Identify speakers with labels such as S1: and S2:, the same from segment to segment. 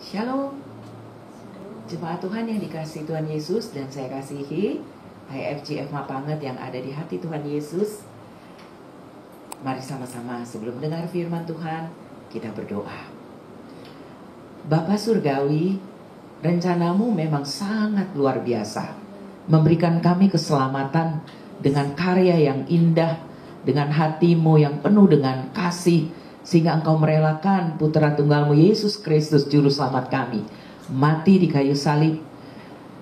S1: Shalom, jemaat Tuhan yang dikasihi Tuhan Yesus dan saya kasihi, IFGF Mapanget yang ada di hati Tuhan Yesus. Mari sama-sama sebelum mendengar firman Tuhan, kita berdoa. Bapa Surgawi, rencanamu memang sangat luar biasa, memberikan kami keselamatan dengan karya yang indah, dengan hatimu yang penuh dengan kasih, sehingga engkau merelakan putra tunggalmu Yesus Kristus Juru Selamat kami mati di kayu salib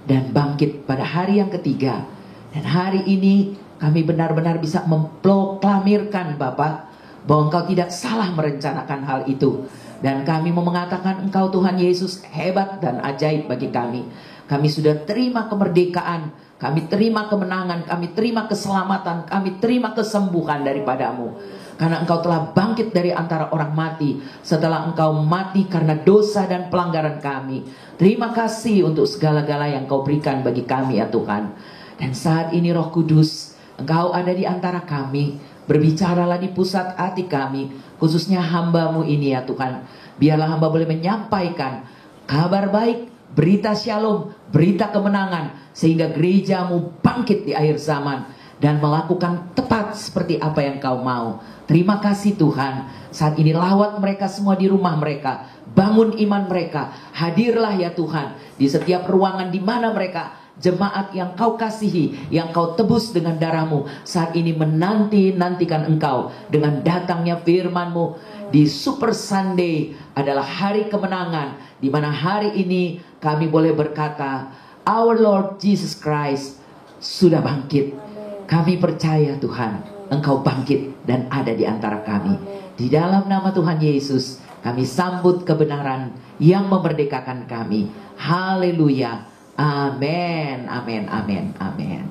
S1: dan bangkit pada hari yang ketiga. Dan hari ini kami benar-benar bisa memproklamirkan Bapa bahwa engkau tidak salah merencanakan hal itu. Dan kami mau mengatakan engkau Tuhan Yesus hebat dan ajaib bagi kami. Kami sudah terima kemerdekaan, kami terima kemenangan, kami terima keselamatan, kami terima kesembuhan daripadamu. Karena engkau telah bangkit dari antara orang mati setelah engkau mati karena dosa dan pelanggaran kami. Terima kasih untuk segala-gala yang kau berikan bagi kami ya Tuhan. Dan saat ini Roh Kudus, engkau ada di antara kami. Berbicaralah di pusat hati kami, khususnya hamba-Mu ini ya Tuhan. Biarlah hamba boleh menyampaikan kabar baik, berita shalom, berita kemenangan, sehingga gereja-Mu bangkit di akhir zaman dan melakukan tepat seperti apa yang kau mau. Terima kasih Tuhan. Saat ini lawat mereka semua di rumah mereka, bangun iman mereka. Hadirlah ya Tuhan di setiap ruangan di mana mereka, jemaat yang kau kasihi, yang kau tebus dengan darah-Mu, saat ini menanti-nantikan engkau dengan datangnya firman-Mu. Di Super Sunday adalah hari kemenangan, di mana hari ini kami boleh berkata, Our Lord Jesus Christ sudah bangkit. Kami percaya Tuhan, Engkau bangkit dan ada di antara kami. Di dalam nama Tuhan Yesus, kami sambut kebenaran yang memerdekakan kami. Haleluya. Amin, amin, amin, amin.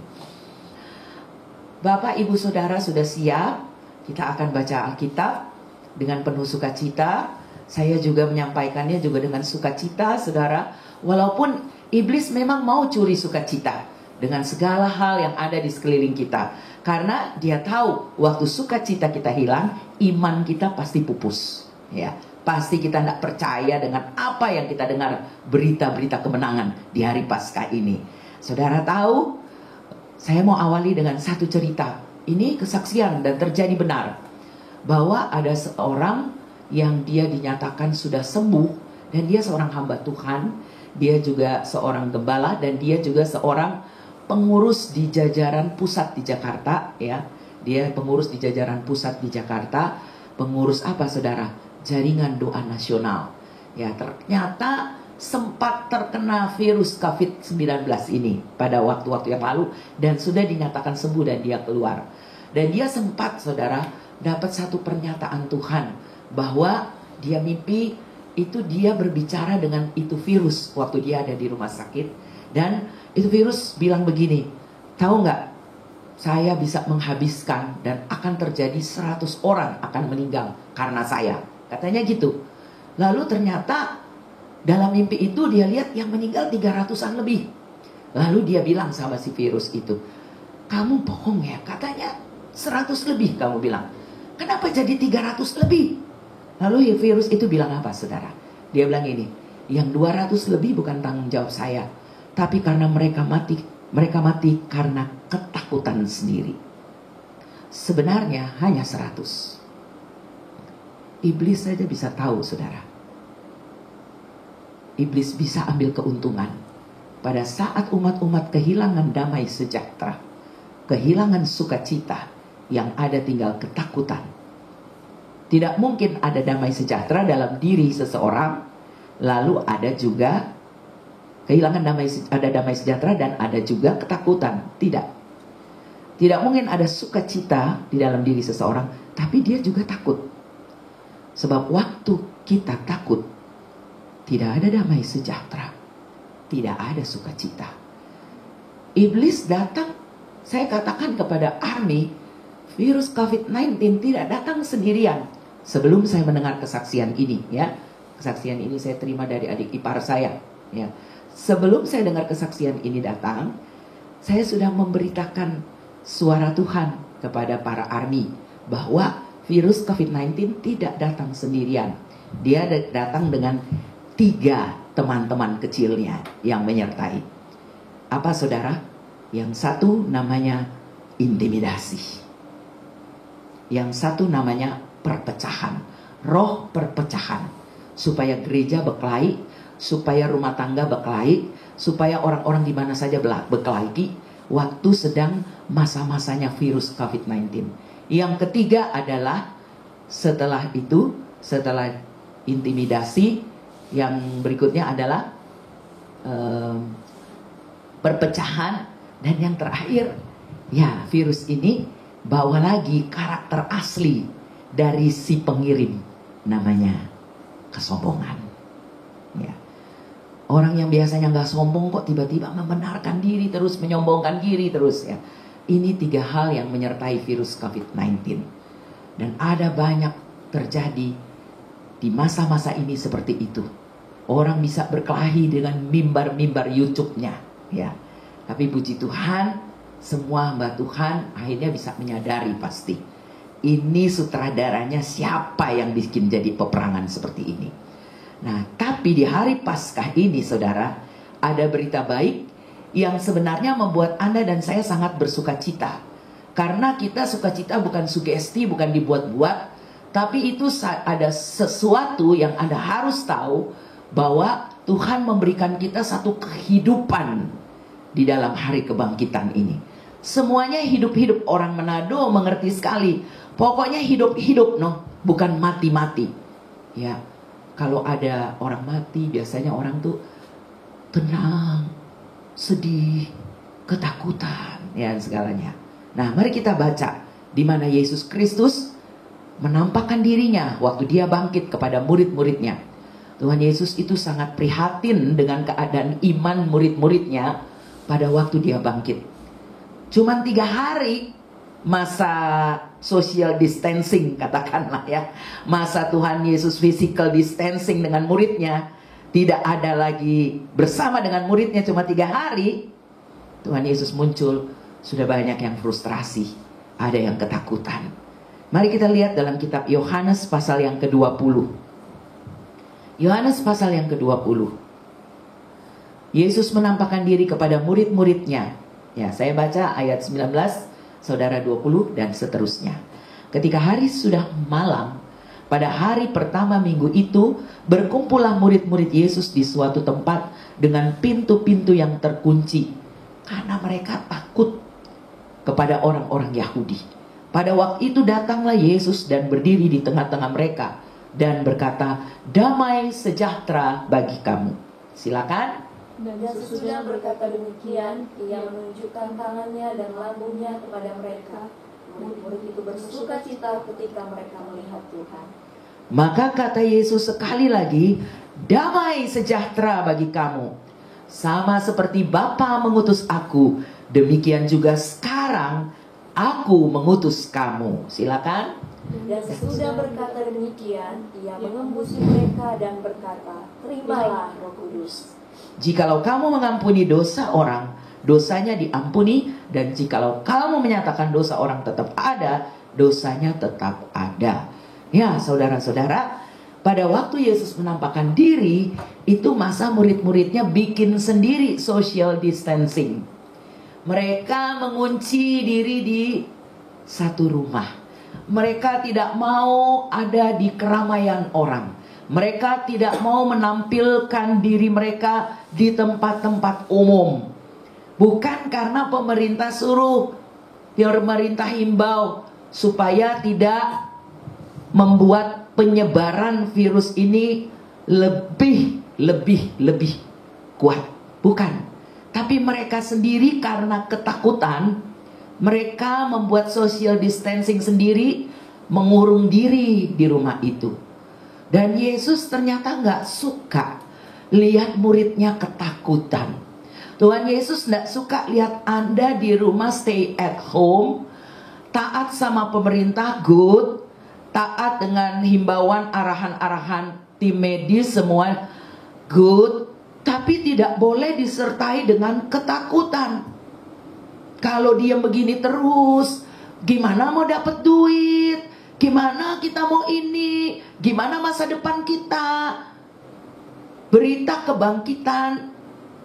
S1: Bapak, Ibu, Saudara sudah siap? Kita akan baca Alkitab dengan penuh sukacita. Saya juga menyampaikannya juga dengan sukacita, Saudara. Walaupun iblis memang mau curi sukacita dengan segala hal yang ada di sekeliling kita. Karena dia tahu waktu sukacita kita hilang, iman kita pasti pupus. Ya, pasti kita tidak percaya dengan apa yang kita dengar, berita-berita kemenangan di hari Paskah ini. Saudara tahu, saya mau awali dengan satu cerita. Ini kesaksian dan terjadi benar. Bahwa ada seorang yang dia dinyatakan sudah sembuh, dan dia seorang hamba Tuhan. Dia juga seorang gembala, dan dia juga seorang pengurus di jajaran pusat di Jakarta, ya. Dia pengurus di jajaran pusat di Jakarta. Pengurus apa, Saudara? Jaringan Doa Nasional. Ya, ternyata sempat terkena virus COVID-19 ini pada waktu-waktu yang lalu dan sudah dinyatakan sembuh dan dia keluar. Dan dia sempat, Saudara, dapat satu pernyataan Tuhan bahwa dia mimpi itu dia berbicara dengan itu virus waktu dia ada di rumah sakit. Dan itu virus bilang begini, tahu nggak, saya bisa menghabiskan dan akan terjadi 100 orang akan meninggal karena saya. Katanya gitu. Lalu ternyata dalam mimpi itu dia lihat yang meninggal 300-an lebih. Lalu dia bilang sama si virus itu, kamu bohong ya, katanya 100 lebih kamu bilang. Kenapa jadi 300 lebih? Lalu ya virus itu bilang apa, Saudara? Dia bilang ini, yang 200 lebih bukan tanggung jawab saya, tapi karena mereka mati karena ketakutan sendiri. Sebenarnya hanya 100. Iblis saja bisa tahu, Saudara. Iblis bisa ambil keuntungan pada saat umat-umat kehilangan damai sejahtera, kehilangan sukacita, yang ada tinggal ketakutan. Tidak mungkin ada damai sejahtera dalam diri seseorang, lalu ada juga kehilangan damai sejahtera dan ada juga ketakutan. Tidak mungkin ada sukacita di dalam diri seseorang, tapi dia juga takut. Sebab waktu kita takut, tidak ada damai sejahtera, tidak ada sukacita. Iblis datang, saya katakan kepada Army, virus COVID-19 tidak datang sendirian. Sebelum saya mendengar kesaksian ini, ya, kesaksian ini saya terima dari adik ipar saya, ya. Sebelum saya dengar kesaksian ini datang, saya sudah memberitakan suara Tuhan kepada para Army bahwa virus COVID-19 tidak datang sendirian. Dia datang dengan 3 teman-teman kecilnya yang menyertai. Apa saudara? Yang satu namanya intimidasi. Yang satu namanya perpecahan. Roh perpecahan. Supaya gereja berkelahi, supaya rumah tangga berkelahi, supaya orang-orang di mana saja berkelahi waktu sedang masa-masanya virus COVID-19. Yang ketiga adalah setelah itu, setelah intimidasi, yang berikutnya adalah perpecahan. Dan yang terakhir, ya virus ini bawa lagi karakter asli dari si pengirim, namanya kesombongan. Ya. Orang yang biasanya nggak sombong kok tiba-tiba membenarkan diri terus, menyombongkan diri terus ya. Ini 3 hal yang menyertai virus COVID-19. Dan ada banyak terjadi di masa-masa ini seperti itu. Orang bisa berkelahi dengan mimbar-mimbar YouTube-nya ya. Tapi puji Tuhan, semua hamba Tuhan akhirnya bisa menyadari pasti. Ini sutradaranya siapa yang bikin jadi peperangan seperti ini. Nah, tapi di hari Paskah ini saudara, ada berita baik yang sebenarnya membuat Anda dan saya sangat bersuka cita. Karena kita sukacita bukan sugesti, bukan dibuat-buat. Tapi itu ada sesuatu yang Anda harus tahu, bahwa Tuhan memberikan kita satu kehidupan di dalam hari kebangkitan ini. Semuanya hidup-hidup. Orang Manado mengerti sekali. Pokoknya hidup-hidup, bukan mati-mati. Ya, kalau ada orang mati, biasanya orang tuh tenang, sedih, ketakutan, ya segalanya. Nah, mari kita baca di mana Yesus Kristus menampakkan dirinya waktu dia bangkit kepada murid-muridnya. Tuhan Yesus itu sangat prihatin dengan keadaan iman murid-muridnya pada waktu dia bangkit. Cuman 3 hari masa social distancing, katakanlah ya. Masa Tuhan Yesus physical distancing dengan muridnya. Tidak ada lagi bersama dengan muridnya, cuma 3 hari. Tuhan Yesus muncul, sudah banyak yang frustrasi, ada yang ketakutan. Mari kita lihat dalam kitab Yohanes pasal yang ke-20. Yohanes pasal yang ke-20. Yesus menampakkan diri kepada murid-muridnya. Ya, saya baca ayat 19, saudara 20 dan seterusnya. Ketika hari sudah malam, pada hari pertama minggu itu, berkumpullah murid-murid Yesus di suatu tempat dengan pintu-pintu yang terkunci. Karena mereka takut kepada orang-orang Yahudi. Pada waktu itu datanglah Yesus dan berdiri di tengah-tengah mereka dan berkata, "Damai sejahtera bagi kamu." Silakan.
S2: Dan sesudah berkata demikian, ia menunjukkan tangannya dan lambungnya kepada mereka. Murid-murid itu bersuka cita ketika mereka melihat Tuhan.
S1: Maka kata Yesus sekali lagi, "Damai sejahtera bagi kamu. Sama seperti Bapa mengutus aku, demikian juga sekarang aku mengutus kamu." Silakan.
S2: Dan sesudah berkata demikian, ia mengembusi mereka dan berkata, "Terimalah Roh Kudus.
S1: Jikalau kamu mengampuni dosa orang, dosanya diampuni. Dan jikalau kamu menyatakan dosa orang tetap ada, dosanya tetap ada." Ya, saudara-saudara, pada waktu Yesus menampakkan diri, itu masa murid-muridnya bikin sendiri social distancing. Mereka mengunci diri di satu rumah. Mereka tidak mau ada di keramaian orang. Mereka tidak mau menampilkan diri mereka di tempat-tempat umum. Bukan karena pemerintah suruh, pemerintah himbau supaya tidak membuat penyebaran virus ini lebih kuat. Bukan. Tapi mereka sendiri karena ketakutan, mereka membuat social distancing sendiri, mengurung diri di rumah itu. Dan Yesus ternyata gak suka lihat muridnya ketakutan. Tuhan Yesus gak suka lihat Anda di rumah stay at home, taat sama pemerintah, good, taat dengan himbauan arahan-arahan tim medis semua, good, tapi tidak boleh disertai dengan ketakutan. Kalau dia begini terus, gimana mau dapat duit? Gimana kita mau ini? Gimana masa depan kita? Berita kebangkitan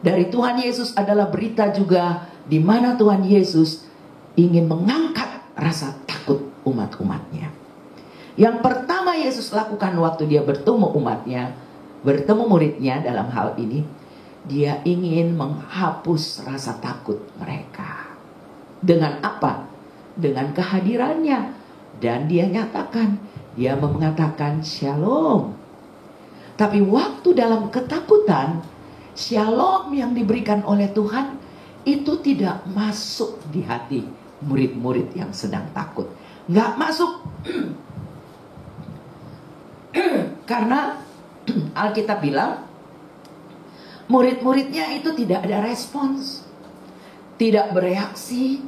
S1: dari Tuhan Yesus adalah berita juga di mana Tuhan Yesus ingin mengangkat rasa takut umat-umatnya. Yang pertama Yesus lakukan waktu dia bertemu umatnya, bertemu muridnya dalam hal ini, dia ingin menghapus rasa takut mereka. Dengan apa? Dengan kehadirannya. Dan dia nyatakan, dia mengatakan shalom. Tapi waktu dalam ketakutan, shalom yang diberikan oleh Tuhan itu tidak masuk di hati murid-murid yang sedang takut. Nggak masuk. Karena Alkitab bilang murid-muridnya itu tidak ada respons, tidak bereaksi,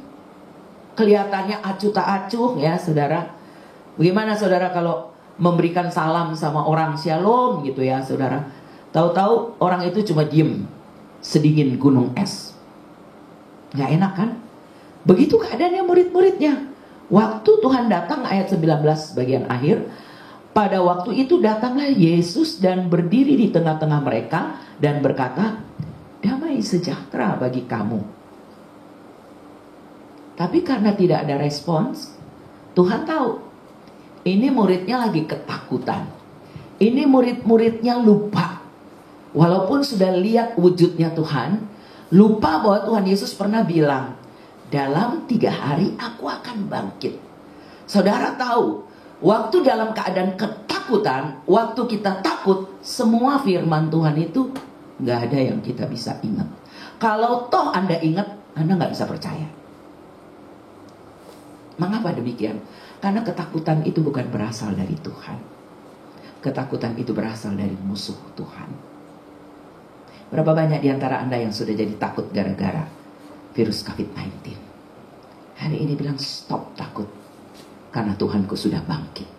S1: kelihatannya acuh tak acuh ya saudara. Bagaimana saudara kalau memberikan salam sama orang shalom gitu ya saudara, tahu-tahu orang itu cuma diem sedingin gunung es. Nggak enak kan? Begitu keadaannya murid-muridnya. Waktu Tuhan datang, ayat 19 bagian akhir, pada waktu itu datanglah Yesus dan berdiri di tengah-tengah mereka dan berkata, damai sejahtera bagi kamu. Tapi karena tidak ada respons, Tuhan tahu ini muridnya lagi ketakutan. Ini murid-muridnya lupa. Walaupun sudah lihat wujudnya Tuhan, lupa bahwa Tuhan Yesus pernah bilang, dalam 3 hari aku akan bangkit. Saudara tahu, waktu dalam keadaan ketakutan, waktu kita takut, semua firman Tuhan itu gak ada yang kita bisa ingat. Kalau toh Anda ingat, Anda gak bisa percaya. Mengapa demikian? Karena ketakutan itu bukan berasal dari Tuhan. Ketakutan itu berasal dari musuh Tuhan. Berapa banyak di antara Anda yang sudah jadi takut gara-gara virus COVID-19? Hari ini bilang stop takut. Karena Tuhanku sudah bangkit.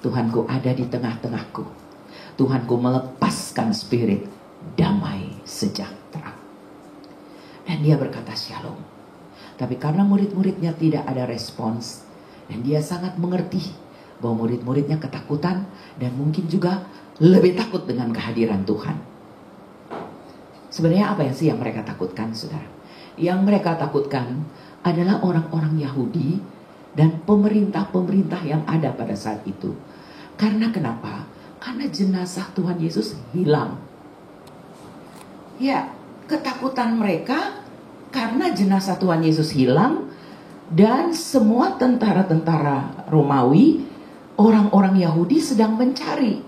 S1: Tuhanku ada di tengah-tengahku. Tuhanku melepaskan spirit damai sejahtera. Dan dia berkata shalom. Tapi karena murid-muridnya tidak ada respons, dan dia sangat mengerti bahwa murid-muridnya ketakutan dan mungkin juga lebih takut dengan kehadiran Tuhan. Sebenarnya apa sih yang mereka takutkan, saudara? Yang mereka takutkan adalah orang-orang Yahudi dan pemerintah-pemerintah yang ada pada saat itu. Karena kenapa? Karena jenazah Tuhan Yesus hilang. Ya, ketakutan mereka karena jenazah Tuhan Yesus hilang. Dan semua tentara-tentara Romawi, orang-orang Yahudi sedang mencari.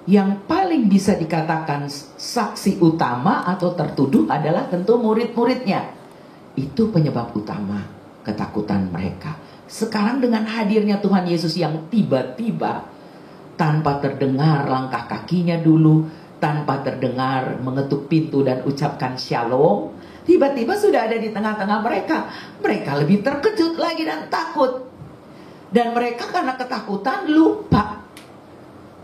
S1: Yang paling bisa dikatakan saksi utama atau tertuduh adalah tentu murid-muridnya. Itu penyebab utama ketakutan mereka. Sekarang dengan hadirnya Tuhan Yesus yang tiba-tiba, tanpa terdengar langkah kakinya dulu, tanpa terdengar mengetuk pintu dan ucapkan shalom, tiba-tiba sudah ada di tengah-tengah mereka. Mereka lebih terkejut lagi dan takut. Dan mereka karena ketakutan lupa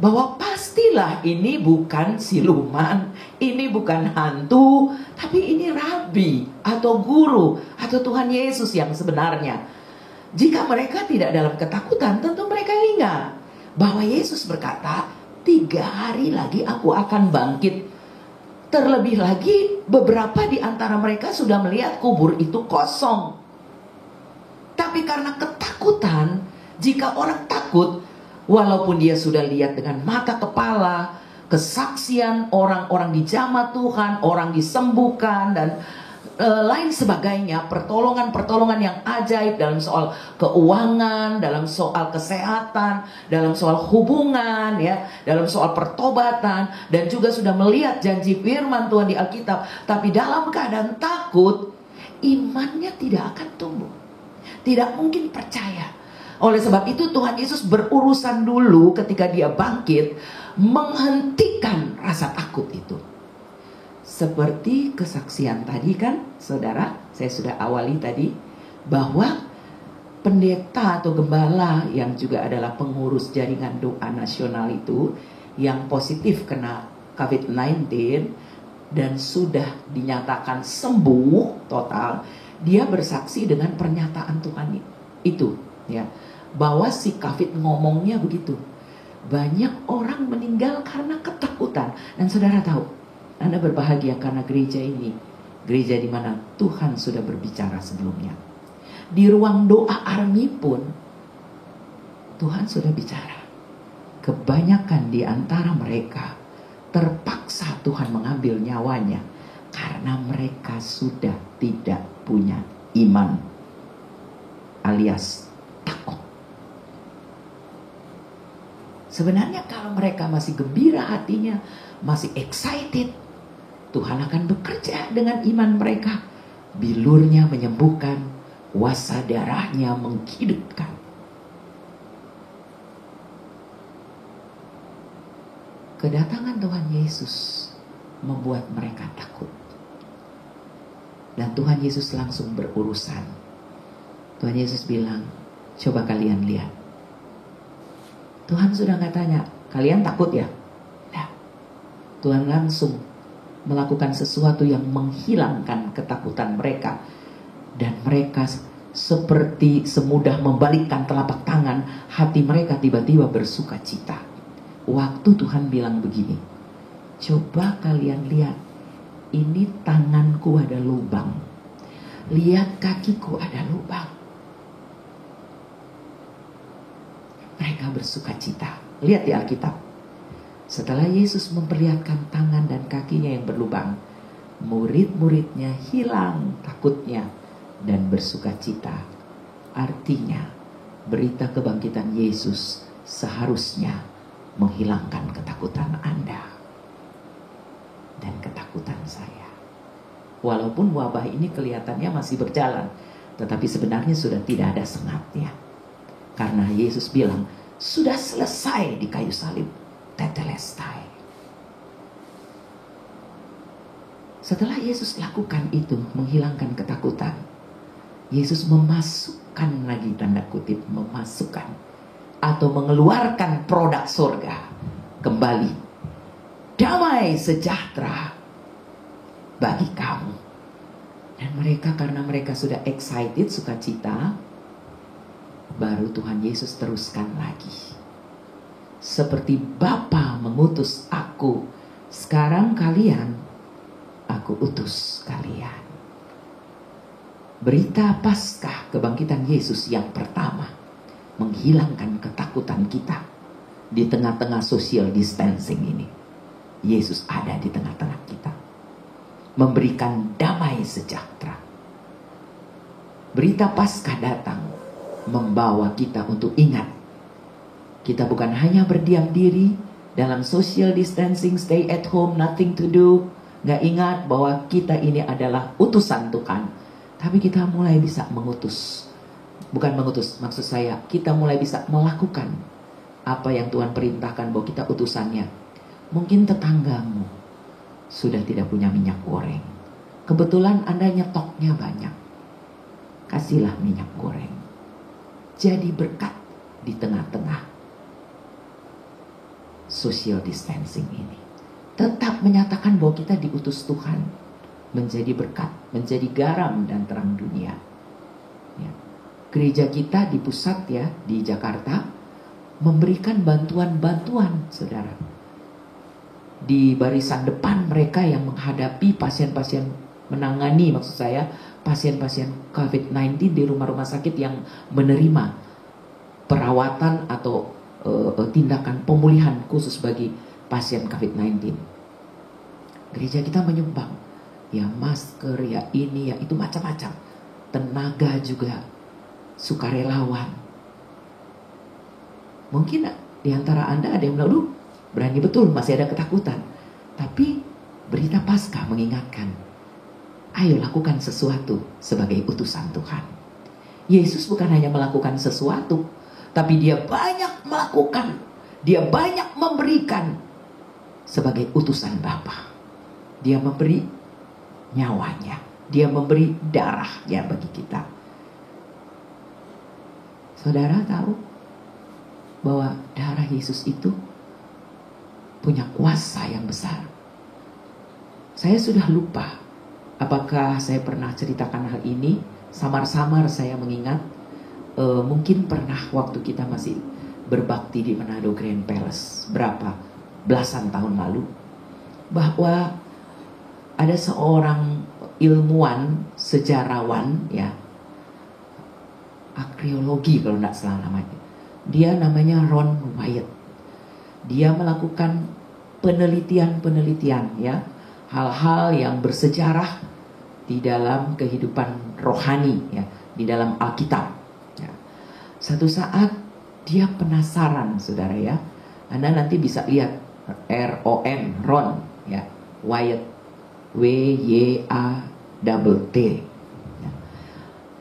S1: bahwa pastilah ini bukan siluman, ini bukan hantu, tapi ini rabi atau guru atau Tuhan Yesus yang sebenarnya. Jika mereka tidak dalam ketakutan, tentu mereka ingat bahwa Yesus berkata, 3 hari lagi aku akan bangkit. Terlebih lagi beberapa di antara mereka sudah melihat kubur itu kosong. Tapi karena ketakutan, jika orang takut, walaupun dia sudah lihat dengan mata kepala, kesaksian orang-orang dijamah Tuhan, orang disembuhkan dan lain sebagainya, pertolongan-pertolongan yang ajaib dalam soal keuangan, dalam soal kesehatan, dalam soal hubungan, ya, dalam soal pertobatan, dan juga sudah melihat janji firman Tuhan di Alkitab, tapi dalam keadaan takut, imannya tidak akan tumbuh, tidak mungkin percaya. Oleh sebab itu Tuhan Yesus berurusan dulu ketika dia bangkit, menghentikan rasa takut itu. Seperti kesaksian tadi kan, saudara, saya sudah awali tadi, bahwa pendeta atau gembala yang juga adalah pengurus jaringan doa nasional itu, yang positif kena COVID-19 dan sudah dinyatakan sembuh total, dia bersaksi dengan pernyataan Tuhan itu, ya, bahwa si COVID ngomongnya begitu, Banyak orang meninggal karena ketakutan. Dan saudara tahu, Anda berbahagia karena gereja ini, gereja di mana Tuhan sudah berbicara sebelumnya. Di ruang doa army pun Tuhan sudah bicara. Kebanyakan di antara mereka terpaksa Tuhan mengambil nyawanya karena mereka sudah tidak punya iman, alias takut. Sebenarnya kalau mereka masih gembira hatinya, masih excited, Tuhan akan bekerja dengan iman mereka. Bilurnya menyembuhkan, kuasa darahnya menghidupkan. Kedatangan Tuhan Yesus membuat mereka takut. Dan Tuhan Yesus langsung berurusan. Tuhan Yesus bilang, coba kalian lihat. Tuhan sudah gak tanya, kalian takut ya? Nah, Tuhan langsung melakukan sesuatu yang menghilangkan ketakutan mereka. Dan mereka seperti semudah membalikkan telapak tangan, hati mereka tiba-tiba bersuka cita. Waktu Tuhan bilang begini, coba kalian lihat, ini tanganku ada lubang, lihat kakiku ada lubang. Mereka bersuka cita. Lihat di Alkitab, setelah Yesus memperlihatkan tangan dan kakinya yang berlubang, murid-muridnya hilang takutnya dan bersuka cita. Artinya, berita kebangkitan Yesus seharusnya menghilangkan ketakutan Anda dan ketakutan saya. Walaupun wabah ini kelihatannya masih berjalan, tetapi sebenarnya sudah tidak ada sengatnya. Karena Yesus bilang, sudah selesai di kayu salib, tetelestai. Setelah Yesus lakukan itu, menghilangkan ketakutan, Yesus memasukkan lagi, tanda kutip, memasukkan atau mengeluarkan produk surga kembali. Damai sejahtera bagi kamu. Dan mereka, karena mereka sudah excited, sukacita, baru Tuhan Yesus teruskan lagi. Seperti Bapa mengutus aku, sekarang kalian, aku utus kalian. Berita Paskah kebangkitan Yesus yang pertama menghilangkan ketakutan kita di tengah-tengah social distancing ini. Yesus ada di tengah-tengah kita, memberikan damai sejahtera. Berita Paskah datang membawa kita untuk ingat, kita bukan hanya berdiam diri dalam social distancing, stay at home, nothing to do, gak ingat bahwa kita ini adalah utusan Tuhan, tapi kita mulai bisa mengutus. Bukan mengutus, maksud saya kita mulai bisa melakukan apa yang Tuhan perintahkan bahwa kita utusannya. Mungkin tetanggamu sudah tidak punya minyak goreng. Kebetulan Anda nyetoknya banyak. Kasihlah minyak goreng. Jadi berkat di tengah-tengah social distancing ini. Tetap menyatakan bahwa kita diutus Tuhan menjadi berkat, menjadi garam dan terang dunia. Ya. Gereja kita di pusat ya, di Jakarta, memberikan bantuan-bantuan, saudara. Di barisan depan mereka yang menghadapi pasien-pasien, menangani maksud saya, pasien-pasien COVID-19 di rumah-rumah sakit yang menerima perawatan atau tindakan pemulihan khusus bagi pasien COVID-19. Gereja kita menyumbang, ya masker, ya ini, ya itu, macam-macam. Tenaga juga, sukarelawan. Mungkin di antara Anda ada yang bilang, "Duh, berani betul, masih ada ketakutan." Tapi berita Paskah mengingatkan, ayo lakukan sesuatu sebagai utusan Tuhan. Yesus bukan hanya melakukan sesuatu, tapi dia banyak melakukan, dia banyak memberikan sebagai utusan Bapa. Dia memberi nyawanya, dia memberi darahnya bagi kita. Saudara tahu bahwa darah Yesus itu punya kuasa yang besar. Saya sudah lupa apakah saya pernah ceritakan hal ini. Samar-samar saya mengingat, mungkin pernah waktu kita masih berbakti di Manado Grand Palace berapa belasan tahun lalu, bahwa ada seorang ilmuwan, sejarawan, ya, arkeologi kalau tidak salah namanya. Dia namanya Ron Wyatt. Dia melakukan penelitian, ya, hal-hal yang bersejarah di dalam kehidupan rohani, ya, di dalam Alkitab. Ya. Satu saat dia penasaran, saudara, ya. Anda nanti bisa lihat Ron, ya, Wyatt, W-Y-A-T-T. Ya.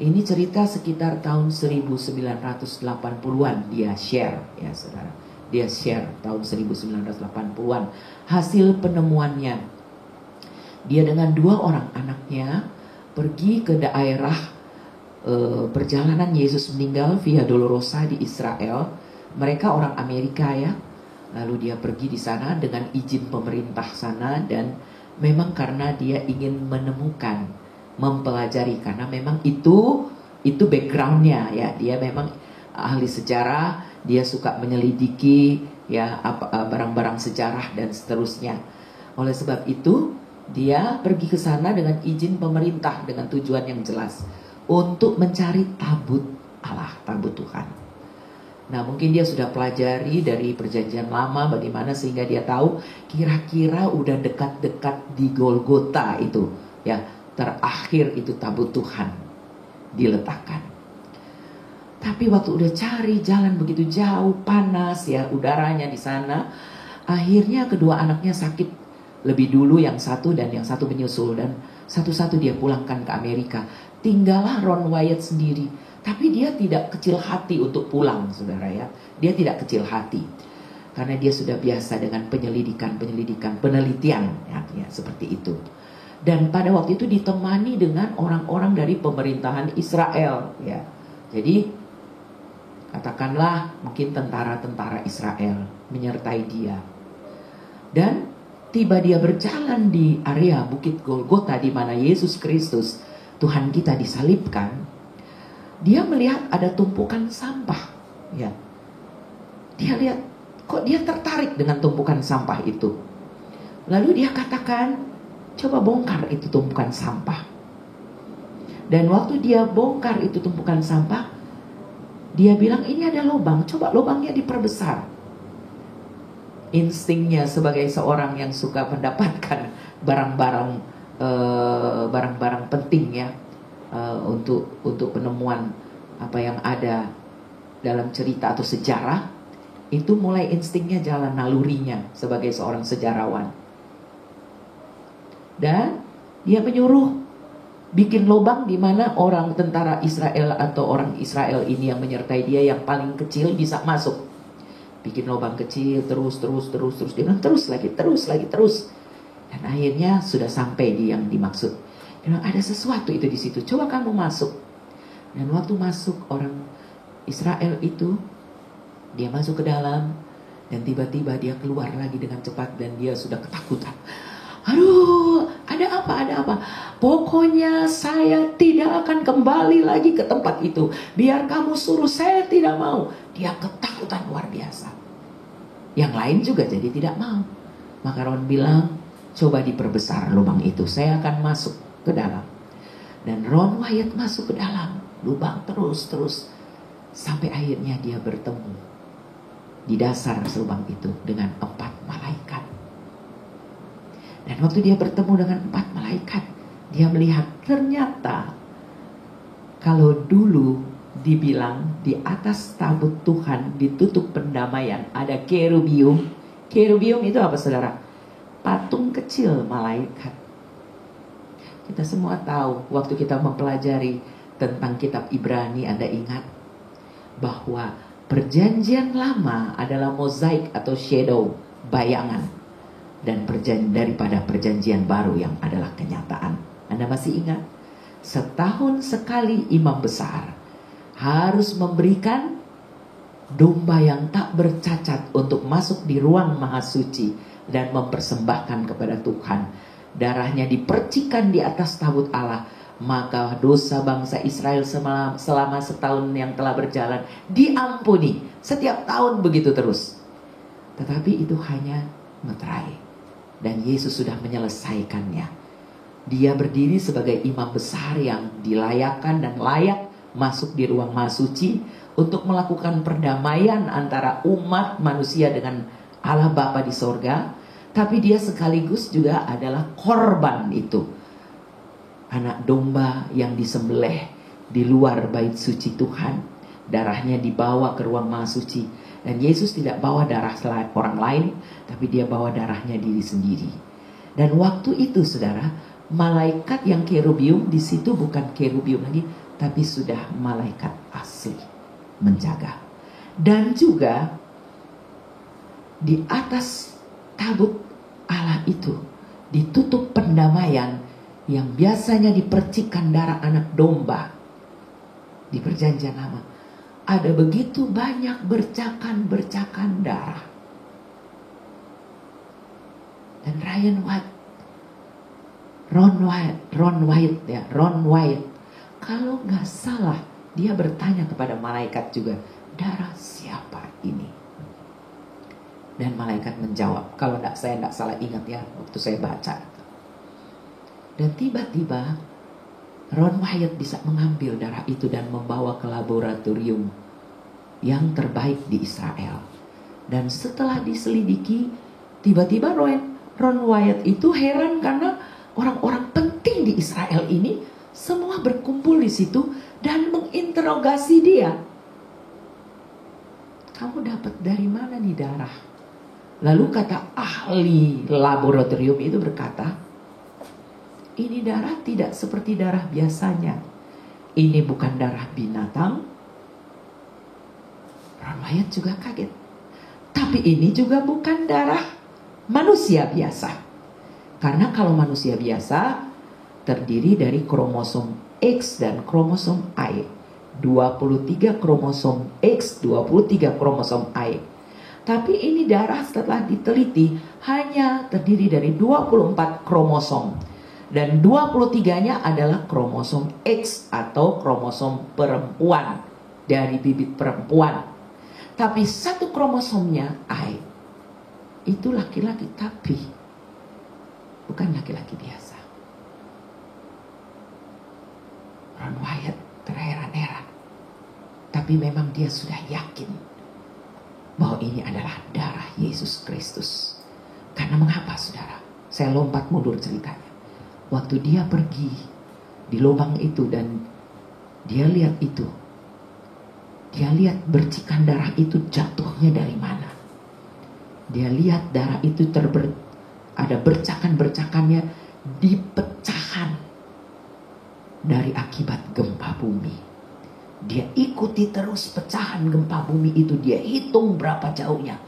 S1: Ini cerita sekitar tahun 1980-an dia share, ya, saudara. Dia share tahun 1980-an hasil penemuannya. Dia dengan 2 orang anaknya pergi ke daerah perjalanan Yesus meninggal Via Dolorosa di Israel. Mereka orang Amerika, ya. Lalu dia pergi di sana dengan izin pemerintah sana, dan memang karena dia ingin menemukan, mempelajari, karena memang itu backgroundnya, ya. Dia memang ahli sejarah, dia suka menyelidiki, ya, barang-barang sejarah dan seterusnya. Oleh sebab itu dia pergi ke sana dengan izin pemerintah, dengan tujuan yang jelas untuk mencari tabut Allah, tabut Tuhan. Nah, mungkin dia sudah pelajari dari perjanjian lama bagaimana sehingga dia tahu kira-kira udah dekat-dekat di Golgota itu, ya, terakhir itu tabut Tuhan diletakkan. Tapi waktu udah cari jalan begitu jauh, panas, ya, udaranya di sana, akhirnya kedua anaknya sakit lebih dulu, yang satu, dan yang satu menyusul, dan satu-satu dia pulangkan ke Amerika. Tinggallah Ron Wyatt sendiri. Tapi dia tidak kecil hati untuk pulang, saudara, ya. Dia tidak kecil hati. Karena dia sudah biasa dengan penelitian, ya, seperti itu. Dan pada waktu itu ditemani dengan orang-orang dari pemerintahan Israel, ya. Jadi, katakanlah mungkin tentara-tentara Israel menyertai dia. Dan tiba dia berjalan di area Bukit Golgota di mana Yesus Kristus, Tuhan kita, disalibkan. Dia melihat ada tumpukan sampah, ya. Dia lihat, kok dia tertarik dengan tumpukan sampah itu. Lalu dia katakan, coba bongkar itu tumpukan sampah. Dan waktu dia bongkar itu tumpukan sampah, dia bilang, ini ada lubang, coba lubangnya diperbesar. Instingnya sebagai seorang yang suka mendapatkan barang-barang penting, ya, untuk penemuan apa yang ada dalam cerita atau sejarah, itu mulai instingnya jalan, nalurinya sebagai seorang sejarawan. Dan dia menyuruh bikin lubang di mana orang tentara Israel atau orang Israel ini yang menyertai dia yang paling kecil bisa masuk. Bikin lubang kecil, terus. Dia bilang terus lagi. Dan akhirnya sudah sampai di yang dimaksud. Dia bilang, ada sesuatu itu di situ. Coba kamu masuk. Dan waktu masuk orang Israel itu, dia masuk ke dalam, dan tiba-tiba dia keluar lagi dengan cepat, dan dia sudah ketakutan. Aduh, ada apa? Pokoknya saya tidak akan kembali lagi ke tempat itu. Biar kamu suruh, saya tidak mau. Dia ketakutan luar biasa. Yang lain juga jadi tidak mau. Maka Ron bilang, coba diperbesar lubang itu, saya akan masuk ke dalam. Dan Ron Wyatt masuk ke dalam lubang terus, sampai akhirnya dia bertemu di dasar lubang itu dengan 4 malaikat. Dan waktu dia bertemu dengan 4 malaikat, dia melihat ternyata kalau dulu dibilang di atas tabut Tuhan ditutup pendamaian ada kerubium. Kerubium itu apa, saudara? Patung kecil malaikat. Kita semua tahu waktu kita mempelajari tentang kitab Ibrani, Anda ingat bahwa perjanjian lama adalah mozaik atau shadow, bayangan, dan daripada perjanjian baru yang adalah kenyataan. Anda masih ingat? Setahun sekali imam besar harus memberikan domba yang tak bercacat untuk masuk di ruang maha suci dan mempersembahkan kepada Tuhan. Darahnya dipercikan di atas tabut Allah, maka dosa bangsa Israel selama setahun yang telah berjalan diampuni. Setiap tahun begitu terus. Tetapi itu hanya meterai. Dan Yesus sudah menyelesaikannya. Dia berdiri sebagai imam besar yang dilayakkan dan layak masuk di ruang maha suci untuk melakukan perdamaian antara umat manusia dengan Allah Bapa di sorga. Tapi dia sekaligus juga adalah korban itu. Anak domba yang disembelih di luar bait suci Tuhan. Darahnya dibawa ke ruang maha suci. Dan Yesus tidak bawa darah orang lain, tapi dia bawa darahnya diri sendiri. Dan waktu itu saudara, malaikat yang kerubium di situ bukan kerubium lagi, tapi sudah malaikat asli menjaga. Dan juga di atas tabut Allah itu ditutup pendamaian yang biasanya dipercikkan darah anak domba di perjanjian lama. Ada begitu banyak bercakan-bercakan darah. Dan Ron White, kalau nggak salah dia bertanya kepada malaikat juga, darah siapa ini? Dan malaikat menjawab, kalau saya nggak salah ingat ya, waktu saya baca. Dan tiba-tiba Ron White bisa mengambil darah itu dan membawa ke laboratorium yang terbaik di Israel. Dan setelah diselidiki, tiba-tiba Ron White itu heran karena orang-orang penting di Israel ini semua berkumpul di situ dan menginterogasi dia. Kamu dapat dari mana nih darah? Lalu kata ahli laboratorium itu berkata, ini darah tidak seperti darah biasanya. Ini bukan darah binatang. Ron White juga kaget. Tapi ini juga bukan darah manusia biasa. Karena kalau manusia biasa terdiri dari kromosom X dan kromosom Y. 23 kromosom X, 23 kromosom Y. Tapi ini darah setelah diteliti hanya terdiri dari 24 kromosom. Dan 23-nya adalah kromosom X atau kromosom perempuan dari bibit perempuan. Tapi satu kromosomnya Y itu laki-laki, tapi bukan laki-laki biasa. Ron White terheran-heran. Tapi memang dia sudah yakin bahwa ini adalah darah Yesus Kristus. Karena mengapa saudara? Saya lompat mundur ceritanya. Waktu dia pergi di lubang itu dan dia lihat itu. Dia lihat bercikan darah itu jatuhnya dari mana. Dia lihat darah itu ada bercakan-bercakannya di pecahan dari akibat gempa bumi. Dia ikuti terus pecahan gempa bumi itu. Dia hitung berapa jauhnya.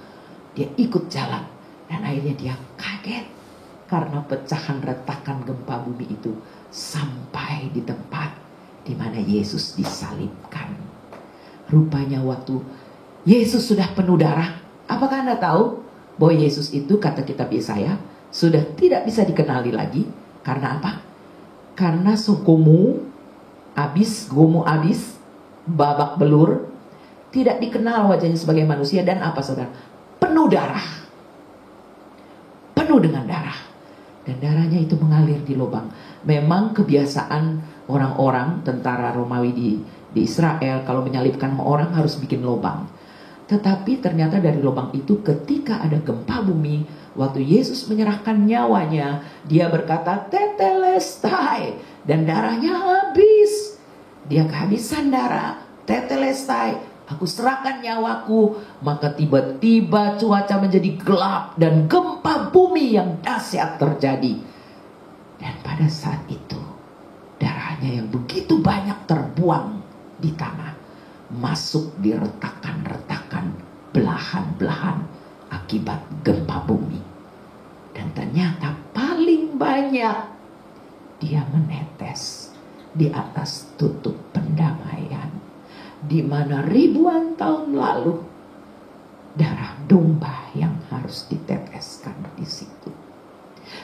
S1: Dia ikut jalan. Dan akhirnya dia kaget. Karena pecahan retakan gempa bumi itu sampai di tempat di mana Yesus disalibkan. Rupanya waktu Yesus sudah penuh darah. Apakah Anda tahu bahwa Yesus itu, kata kitab Yesaya, sudah tidak bisa dikenali lagi. Karena apa? Karena gomu habis, babak belur, tidak dikenal wajahnya sebagai manusia. Dan apa saudara? Penuh darah. Penuh dengan darah. Dan darahnya itu mengalir di lubang. Memang kebiasaan orang-orang tentara Romawi di Israel, kalau menyalibkan orang harus bikin lubang. Tetapi ternyata dari lubang itu ketika ada gempa bumi, waktu Yesus menyerahkan nyawanya, dia berkata tetelestai, dan darahnya habis. Dia kehabisan darah, tetelestai, aku serahkan nyawaku. Maka tiba-tiba cuaca menjadi gelap dan gempa bumi yang dahsyat terjadi. Dan pada saat itu darahnya yang begitu banyak terbuang di tanah, masuk di retakan-retakan, belahan-belahan akibat gempa bumi. Dan ternyata paling banyak dia menetes di atas tutup pendamaian, di mana ribuan tahun lalu darah domba yang harus diteteskan di situ.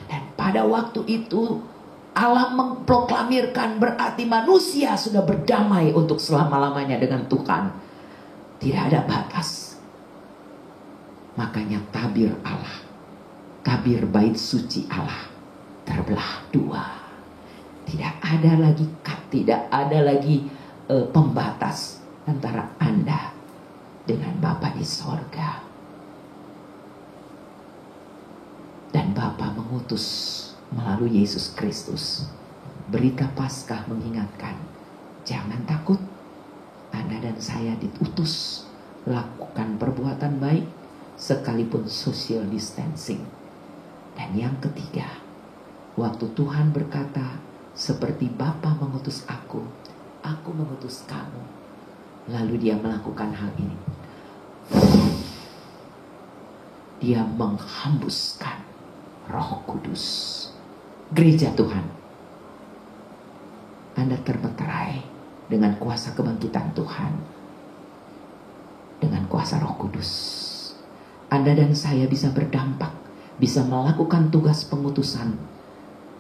S1: Dan pada waktu itu Allah memproklamirkan berarti manusia sudah berdamai untuk selama-lamanya dengan Tuhan. Tidak ada batas. Makanya tabir Allah, tabir bait suci Allah terbelah dua. Tidak ada lagi tidak ada lagi pembatas antara Anda dengan Bapa di sorga. Dan Bapa mengutus melalui Yesus Kristus. Berita Paskah mengingatkan, jangan takut. Anda dan saya diutus lakukan perbuatan baik sekalipun social distancing. Dan yang ketiga, waktu Tuhan berkata, seperti Bapa mengutus aku mengutus kamu. Lalu dia melakukan hal ini. Dia menghembuskan Roh Kudus. Gereja Tuhan, Anda termeterai dengan kuasa kebangkitan Tuhan, dengan kuasa Roh Kudus. Anda dan saya bisa berdampak, bisa melakukan tugas pengutusan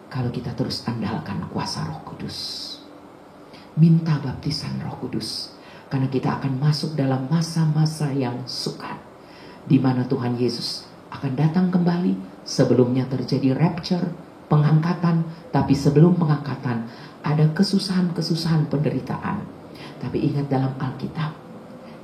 S1: kalau kita terus andalkan kuasa Roh Kudus. Minta baptisan Roh Kudus, karena kita akan masuk dalam masa-masa yang sukar, di mana Tuhan Yesus akan datang kembali. Sebelumnya terjadi rapture, pengangkatan, tapi sebelum pengangkatan ada kesusahan-kesusahan, penderitaan. Tapi ingat dalam Alkitab,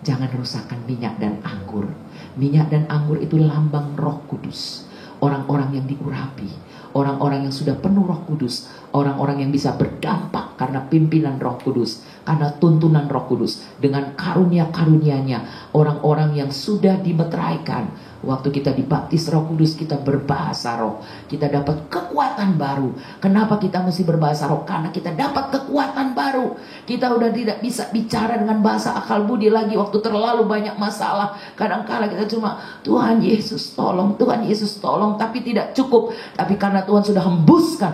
S1: jangan rusakkan minyak dan anggur. Minyak dan anggur itu lambang Roh Kudus. Orang-orang yang diurapi, orang-orang yang sudah penuh Roh Kudus, orang-orang yang bisa berdampak karena pimpinan Roh Kudus, karena tuntunan Roh Kudus, dengan karunia-karunia-Nya, orang-orang yang sudah dimeteraikan. Waktu kita dibaptis Roh Kudus, kita berbahasa roh, kita dapat kekuatan baru. Kenapa kita mesti berbahasa roh? Karena kita dapat kekuatan baru. Kita udah tidak bisa bicara dengan bahasa akal budi lagi waktu terlalu banyak masalah. Kadang-kala kita cuma, Tuhan Yesus tolong, Tuhan Yesus tolong, tapi tidak cukup. Tapi karena Tuhan sudah hembuskan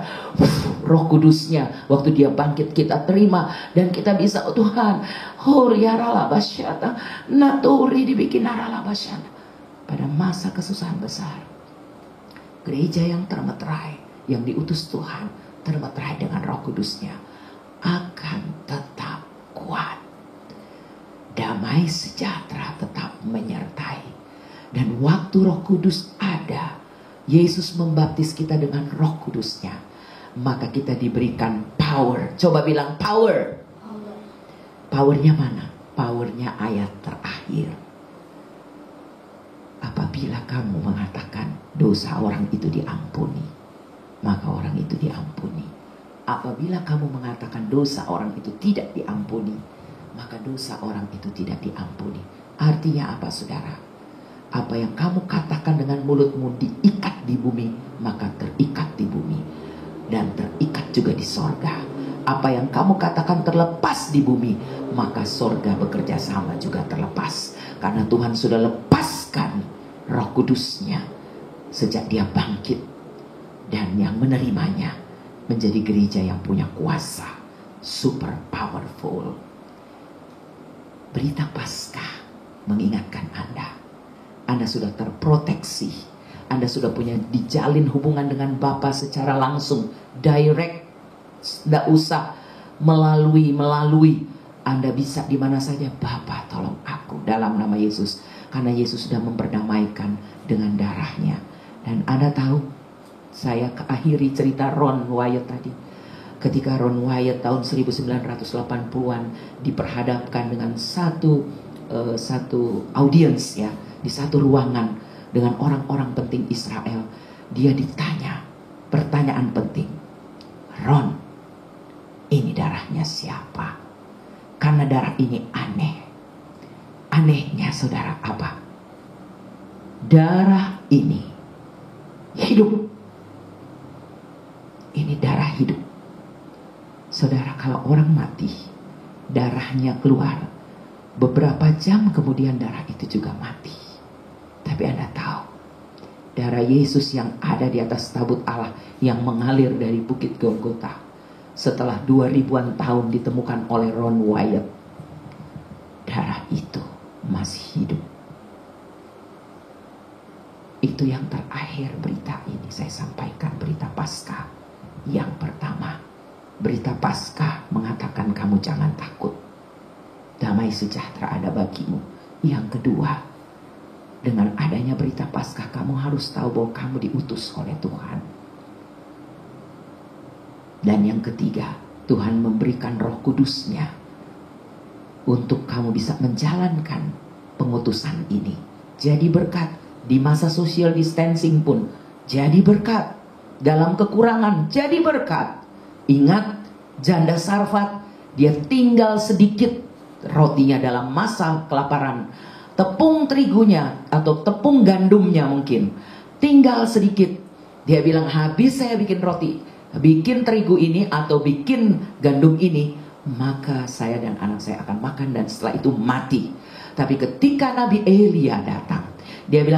S1: Roh Kudusnya, waktu dia bangkit kita terima, dan kita bisa, oh Tuhan, huriarala basyata, naturi dibikin arala basyata. Pada masa kesusahan besar, gereja yang termeterai, yang diutus Tuhan, termeterai dengan Roh Kudusnya, akan tetap kuat. Damai sejahtera tetap menyertai. Dan waktu Roh Kudus ada, Yesus membaptis kita dengan Roh Kudusnya, maka kita diberikan power. Coba bilang power. Powernya mana? Powernya ayat terakhir. Apabila kamu mengatakan dosa orang itu diampuni, maka orang itu diampuni. Apabila kamu mengatakan dosa orang itu tidak diampuni, maka dosa orang itu tidak diampuni. Artinya apa, saudara? Apa yang kamu katakan dengan mulutmu diikat di bumi, maka terikat di bumi, dan terikat juga di sorga. Apa yang kamu katakan terlepas di bumi, maka sorga bekerja sama juga terlepas. Karena Tuhan sudah lepaskan Roh Kudusnya sejak dia bangkit. Dan yang menerimanya menjadi gereja yang punya kuasa, super powerful. Berita Paskah mengingatkan Anda sudah terproteksi. Anda sudah punya dijalin hubungan dengan Bapa secara langsung, direct. Tidak usah melalui. Anda bisa di mana saja, Bapa tolong aku dalam nama Yesus. Karena Yesus sudah memperdamaikan dengan darahnya. Dan Anda tahu, saya akhiri cerita Ron Wyatt tadi. Ketika Ron Wyatt tahun 1980-an diperhadapkan dengan satu audiens, ya, di satu ruangan dengan orang-orang penting Israel, dia ditanya pertanyaan penting. Ron, ini darahnya siapa? Karena darah ini aneh. Anehnya, saudara, apa? Darah ini hidup. Ini darah hidup. Saudara, kalau orang mati, darahnya keluar, beberapa jam kemudian darah itu juga mati. Tapi Anda tahu, darah Yesus yang ada di atas tabut Allah, yang mengalir dari Bukit Golgota, setelah 2000-an tahun ditemukan oleh Ron Wyatt, darah itu masih hidup. Itu yang terakhir berita ini saya sampaikan, berita Paskah. Yang pertama, berita Paskah mengatakan kamu jangan takut. Damai sejahtera ada bagimu. Yang kedua, dengan adanya berita Paskah kamu harus tahu bahwa kamu diutus oleh Tuhan. Dan yang ketiga, Tuhan memberikan Roh Kudus-Nya untuk kamu bisa menjalankan pengutusan ini. Jadi berkat di masa social distancing pun jadi berkat. Dalam kekurangan jadi berkat. Ingat janda Sarfat, dia tinggal sedikit rotinya dalam masa kelaparan. Tepung terigunya atau tepung gandumnya mungkin tinggal sedikit. Dia bilang, habis saya bikin roti, bikin terigu ini atau bikin gandum ini, maka saya dan anak saya akan makan dan setelah itu mati. Tapi ketika Nabi Elia datang, dia bilang,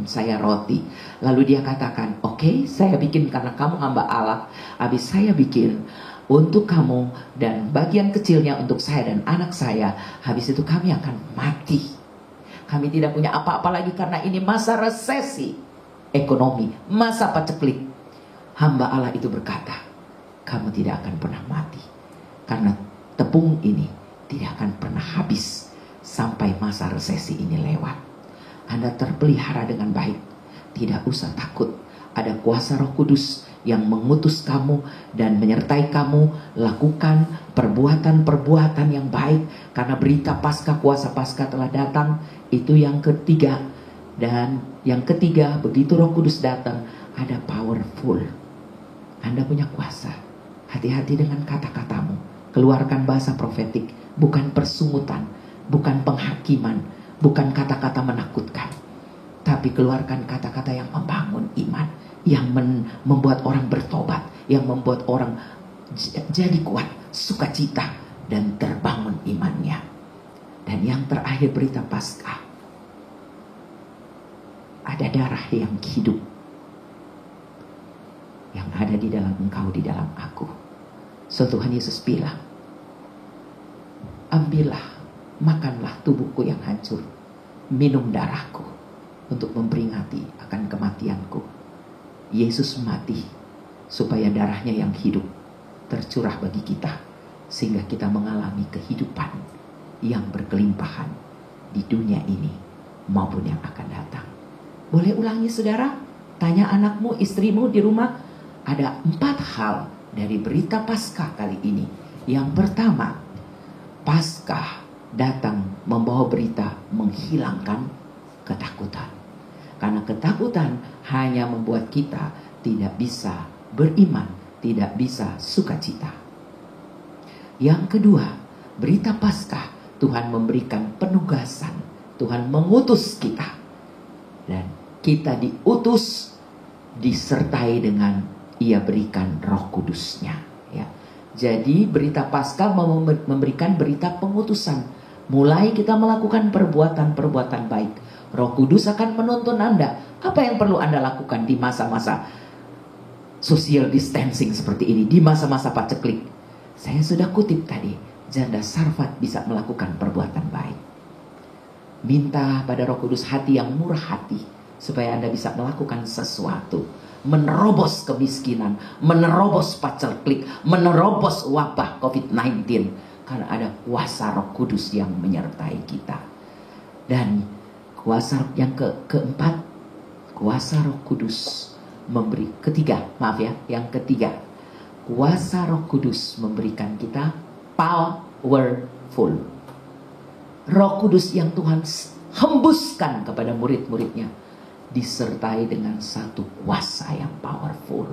S1: saya roti. Lalu dia katakan, oke, saya bikin karena kamu hamba Allah. Habis saya bikin untuk kamu dan bagian kecilnya untuk saya dan anak saya. Habis itu kami akan mati. Kami tidak punya apa-apa lagi karena ini masa resesi ekonomi, masa paceklik. Hamba Allah itu berkata, kamu tidak akan pernah mati. Karena tepung ini tidak akan pernah habis sampai masa resesi ini lewat. Anda terpelihara dengan baik. Tidak usah takut. Ada kuasa Roh Kudus yang mengutus kamu dan menyertai kamu. Lakukan perbuatan-perbuatan yang baik. Karena berita Paskah, kuasa Paskah telah datang. Itu yang ketiga. Dan yang ketiga, begitu Roh Kudus datang, ada powerful. Anda punya kuasa. Hati-hati dengan kata-katamu. Keluarkan bahasa profetik. Bukan persungutan. Bukan penghakiman. Bukan kata-kata menakutkan, tapi keluarkan kata-kata yang membangun iman, yang membuat orang bertobat, yang membuat orang jadi kuat, sukacita, dan terbangun imannya. Dan yang terakhir, berita Paskah. Ada darah yang hidup, yang ada di dalam engkau, di dalam aku. So Tuhan Yesus bilang, ambillah, makanlah tubuhku yang hancur, minum darahku untuk memperingati akan kematianku. Yesus mati supaya darahnya yang hidup tercurah bagi kita, sehingga kita mengalami kehidupan yang berkelimpahan di dunia ini maupun yang akan datang. Boleh ulangi saudara? Tanya anakmu, istrimu di rumah. Ada 4 hal dari berita Paskah kali ini. Yang pertama, Paskah datang membawa berita menghilangkan ketakutan. Karena ketakutan hanya membuat kita tidak bisa beriman, tidak bisa sukacita. Yang kedua, berita Paskah, Tuhan memberikan penugasan. Tuhan mengutus kita. Dan kita diutus, disertai dengan Ia berikan Roh Kudus-Nya. Ya. Jadi berita Paskah memberikan berita pengutusan. Mulai kita melakukan perbuatan-perbuatan baik, Roh Kudus akan menuntun Anda. Apa yang perlu Anda lakukan di masa-masa social distancing seperti ini, di masa-masa paceklik? Saya sudah kutip tadi, janda Sarfat bisa melakukan perbuatan baik. Minta pada Roh Kudus hati yang murah hati, supaya Anda bisa melakukan sesuatu, menerobos kemiskinan, menerobos paceklik, menerobos wabah COVID-19. Karena ada kuasa Roh Kudus yang menyertai kita. Dan kuasa yang keempat, kuasa Roh Kudus yang ketiga, kuasa Roh Kudus memberikan kita powerful. Roh Kudus yang Tuhan hembuskan kepada murid-muridnya disertai dengan satu kuasa yang powerful,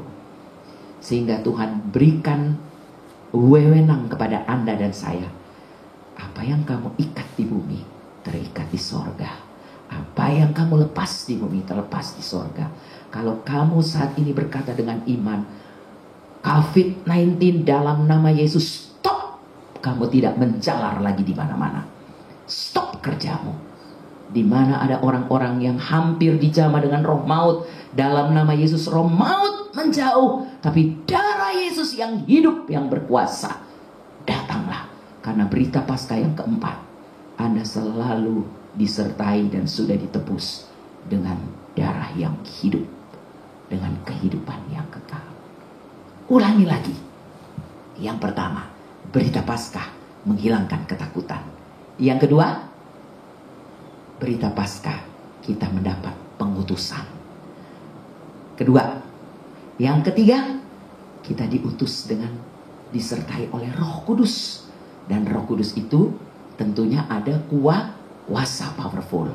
S1: sehingga Tuhan berikan wewenang kepada Anda dan saya. Apa yang kamu ikat di bumi terikat di sorga. Apa yang kamu lepas di bumi terlepas di sorga. Kalau kamu saat ini berkata dengan iman, COVID-19 dalam nama Yesus, stop. Kamu tidak menjalar lagi di mana-mana. Stop kerjamu. Di mana ada orang-orang yang hampir dijamah dengan roh maut, dalam nama Yesus roh maut menjauh. Tapi darah Yesus yang hidup, yang berkuasa, datanglah. Karena berita Paskah yang keempat, Anda selalu disertai dan sudah ditebus dengan darah yang hidup, dengan kehidupan yang kekal. Ulangi lagi. Yang pertama, berita Paskah menghilangkan ketakutan. Yang kedua, berita Paskah kita mendapat pengutusan. Kedua, yang ketiga, kita diutus dengan disertai oleh Roh Kudus. Dan Roh Kudus itu tentunya ada kuasa powerful.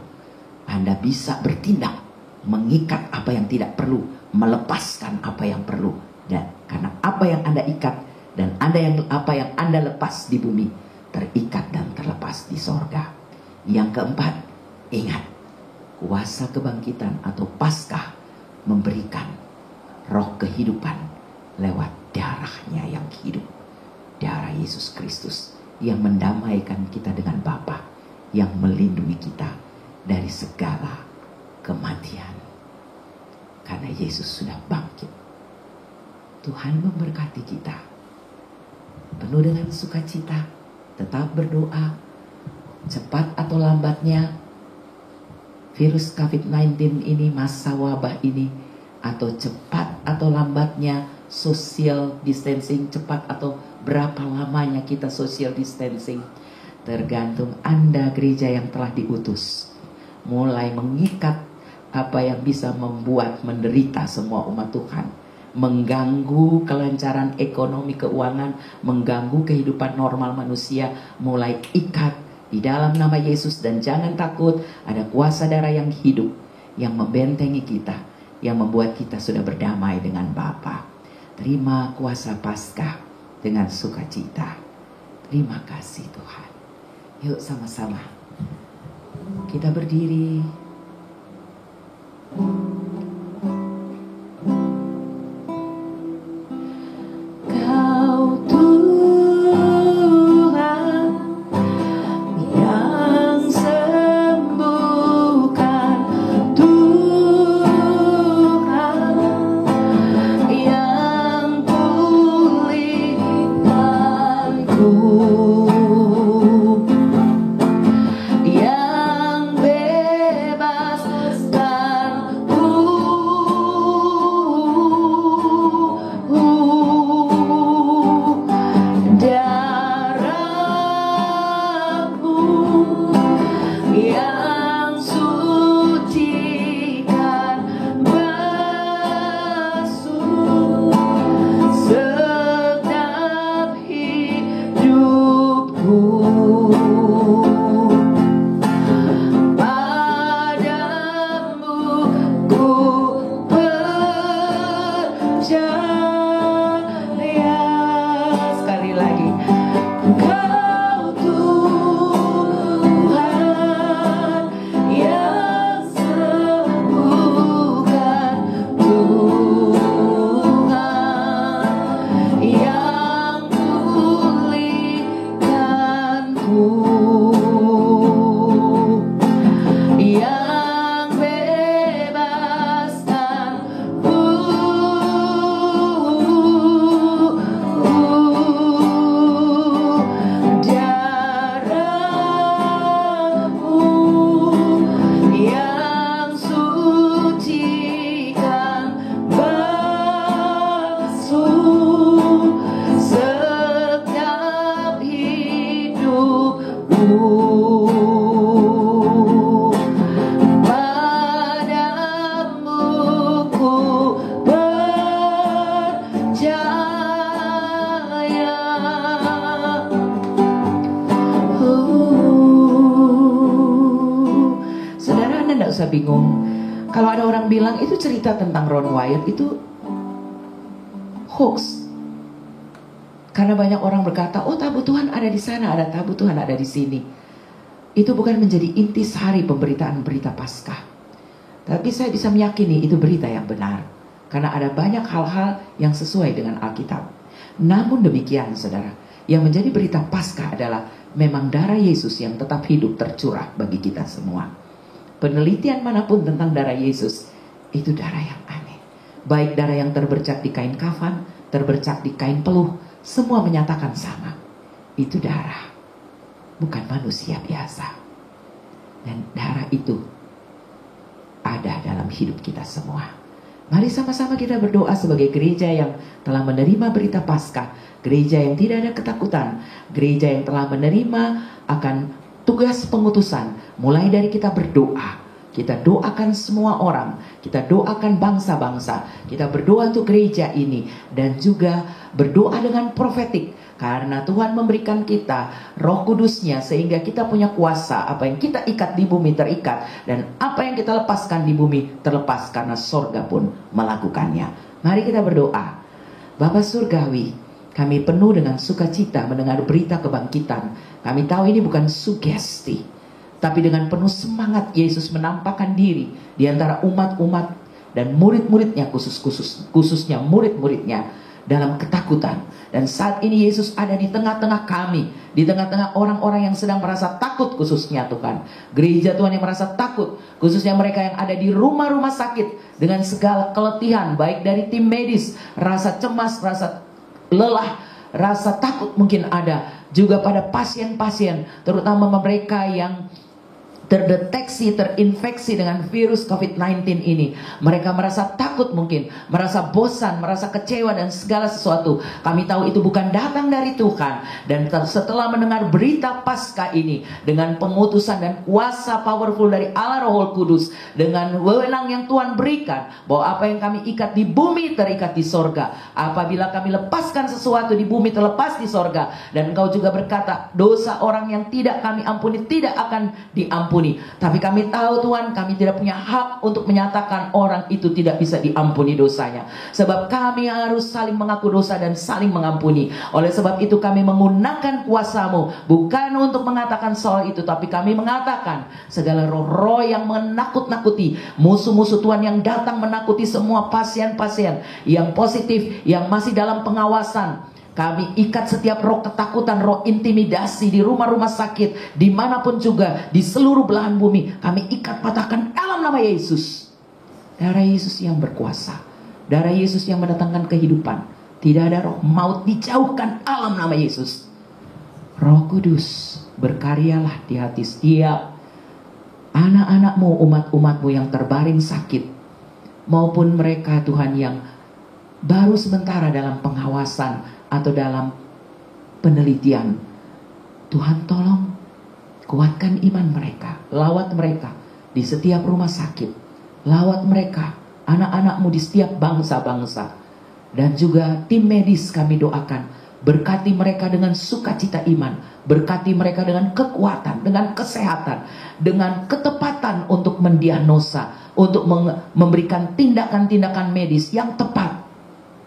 S1: Anda bisa bertindak, mengikat apa yang tidak perlu, melepaskan apa yang perlu. Dan karena apa yang Anda ikat dan apa yang Anda lepas di bumi, terikat dan terlepas di sorga. Yang keempat, ingat, kuasa kebangkitan atau Paskah memberikan roh kehidupan lewat darahnya yang hidup. Darah Yesus Kristus yang mendamaikan kita dengan Bapa, yang melindungi kita dari segala kematian. Karena Yesus sudah bangkit. Tuhan memberkati kita. Penuh dengan sukacita, tetap berdoa. Cepat atau lambatnya virus COVID-19 ini, masa wabah ini, atau cepat atau lambatnya social distancing, cepat atau berapa lamanya kita social distancing, tergantung Anda gereja yang telah diutus. Mulai mengikat apa yang bisa membuat menderita semua umat Tuhan, mengganggu kelancaran ekonomi keuangan, mengganggu kehidupan normal manusia, mulai ikat di dalam nama Yesus. Dan jangan takut, ada kuasa darah yang hidup yang membentengi kita, yang membuat kita sudah berdamai dengan Bapa. Terima kuasa Paskah dengan sukacita. Terima kasih Tuhan. Yuk sama-sama kita berdiri. Kau Tuhan yang sembuhkan, Tuhan yang pulihkanku, yang bebaskanku. Darahmu yang sucikan basuh segenap hidupku. Padamu ku percaya. Sekali lagi. Kau Tuhan yang sembuhkan, Tuhan yang pulihkanku, yang bebaskanku. Darahmu yang sucikan basuh segenap hidupku. Padamu ku percaya. Saudara, Anda tidak usah bingung. Kalau ada orang bilang itu cerita tentang Ron Wyatt, itu hoax. Karena banyak orang berkata, oh tabut Tuhan ada di sana, ada tabut Tuhan ada di sini. Itu bukan menjadi intisari pemberitaan berita Paskah. Tapi saya bisa meyakini itu berita yang benar. Karena ada banyak hal-hal yang sesuai dengan Alkitab. Namun demikian saudara, yang menjadi berita Paskah adalah memang darah Yesus yang tetap hidup tercurah bagi kita semua. Penelitian manapun tentang darah Yesus, itu darah yang aneh. Baik darah yang terbercak di kain kafan, terbercak di kain peluh, semua menyatakan sama. Itu darah, bukan manusia biasa. Dan darah itu ada dalam hidup kita semua. Mari sama-sama kita berdoa sebagai gereja yang telah menerima berita Paskah, gereja yang tidak ada ketakutan, gereja yang telah menerima akan tugas pengutusan. Mulai dari kita berdoa, kita doakan semua orang, kita doakan bangsa-bangsa, kita berdoa untuk gereja ini, dan juga berdoa dengan profetik. Karena Tuhan memberikan kita Roh Kudusnya sehingga kita punya kuasa. Apa yang kita ikat di bumi terikat, dan apa yang kita lepaskan di bumi terlepas, karena sorga pun melakukannya. Mari kita berdoa. Bapa Surgawi, kami penuh dengan sukacita mendengar berita kebangkitan. Kami tahu ini bukan sugesti, tapi dengan penuh semangat Yesus menampakkan diri di antara umat-umat dan murid-muridnya, khususnya murid-muridnya, dalam ketakutan. Dan saat ini Yesus ada di tengah-tengah kami, di tengah-tengah orang-orang yang sedang merasa takut, khususnya Tuhan gereja Tuhan yang merasa takut, khususnya mereka yang ada di rumah-rumah sakit dengan segala keletihan, baik dari tim medis, rasa cemas, rasa lelah, rasa takut mungkin ada juga pada pasien-pasien, terutama mereka yang terdeteksi, terinfeksi dengan virus COVID-19 ini. Mereka merasa takut mungkin, merasa bosan, merasa kecewa dan segala sesuatu. Kami tahu itu bukan datang dari Tuhan. Dan setelah mendengar berita Paskah ini, dengan pengutusan dan kuasa powerful dari Allah Roh Kudus, dengan wewenang yang Tuhan berikan, bahwa apa yang kami ikat di bumi terikat di sorga. Apabila kami lepaskan sesuatu di bumi terlepas di sorga. Dan Engkau juga berkata, dosa orang yang tidak kami ampuni tidak akan diampuni. Tapi kami tahu Tuhan, kami tidak punya hak untuk menyatakan orang itu tidak bisa diampuni dosanya. Sebab kami harus saling mengaku dosa dan saling mengampuni. Oleh sebab itu kami menggunakan kuasa-Mu, bukan untuk mengatakan soal itu, tapi kami mengatakan segala roh-roh yang menakut-nakuti, musuh-musuh Tuhan yang datang menakuti semua pasien-pasien yang positif, yang masih dalam pengawasan. Kami ikat setiap roh ketakutan, roh intimidasi di rumah-rumah sakit, dimanapun juga, di seluruh belahan bumi. Kami ikat, patahkan dalam nama Yesus. Darah Yesus yang berkuasa, darah Yesus yang mendatangkan kehidupan. Tidak ada roh maut, dijauhkan dalam nama Yesus. Roh Kudus, berkaryalah di hati setiap anak-anak-Mu, umat-umat-Mu yang terbaring sakit, maupun mereka Tuhan yang baru sementara dalam pengawasan atau dalam penelitian. Tuhan tolong kuatkan iman mereka, lawat mereka di setiap rumah sakit, lawat mereka, anak-anak-Mu di setiap bangsa-bangsa. Dan juga tim medis kami doakan, berkati mereka dengan sukacita iman, berkati mereka dengan kekuatan, dengan kesehatan, dengan ketepatan untuk mendiagnosa, untuk memberikan tindakan-tindakan medis yang tepat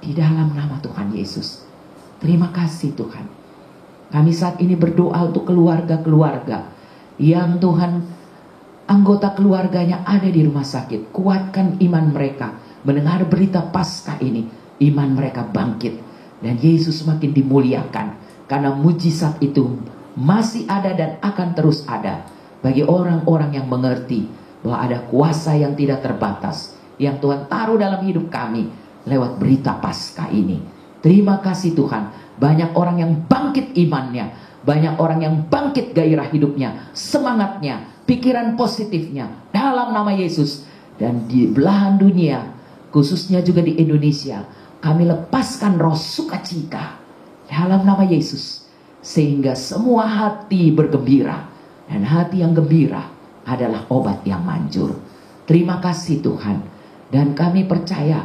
S1: di dalam nama Tuhan Yesus. Terima kasih Tuhan. Kami saat ini berdoa untuk keluarga-keluarga yang Tuhan, anggota keluarganya ada di rumah sakit. Kuatkan iman mereka mendengar berita Paskah ini. Iman mereka bangkit dan Yesus semakin dimuliakan, karena mujizat itu masih ada dan akan terus ada bagi orang-orang yang mengerti bahwa ada kuasa yang tidak terbatas yang Tuhan taruh dalam hidup kami lewat berita Paskah ini. Terima kasih Tuhan. Banyak orang yang bangkit imannya, banyak orang yang bangkit gairah hidupnya, semangatnya, pikiran positifnya dalam nama Yesus. Dan di belahan dunia, khususnya juga di Indonesia, kami lepaskan roh sukacita dalam nama Yesus, sehingga semua hati bergembira, dan hati yang gembira adalah obat yang manjur. Terima kasih Tuhan. Dan kami percaya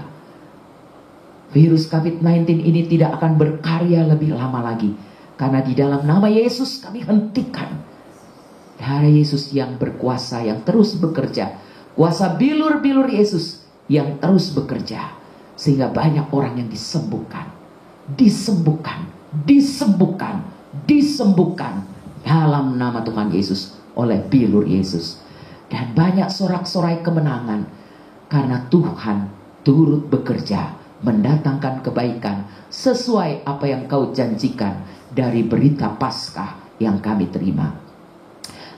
S1: virus COVID-19 ini tidak akan berkarya lebih lama lagi, karena di dalam nama Yesus kami hentikan. Darah Yesus yang berkuasa, yang terus bekerja, kuasa bilur-bilur Yesus yang terus bekerja, sehingga banyak orang yang disembuhkan, disembuhkan, disembuhkan, disembuhkan dalam nama Tuhan Yesus oleh bilur Yesus. Dan banyak sorak-sorai kemenangan, karena Tuhan turut bekerja mendatangkan kebaikan sesuai apa yang Kau janjikan dari berita Paskah yang kami terima.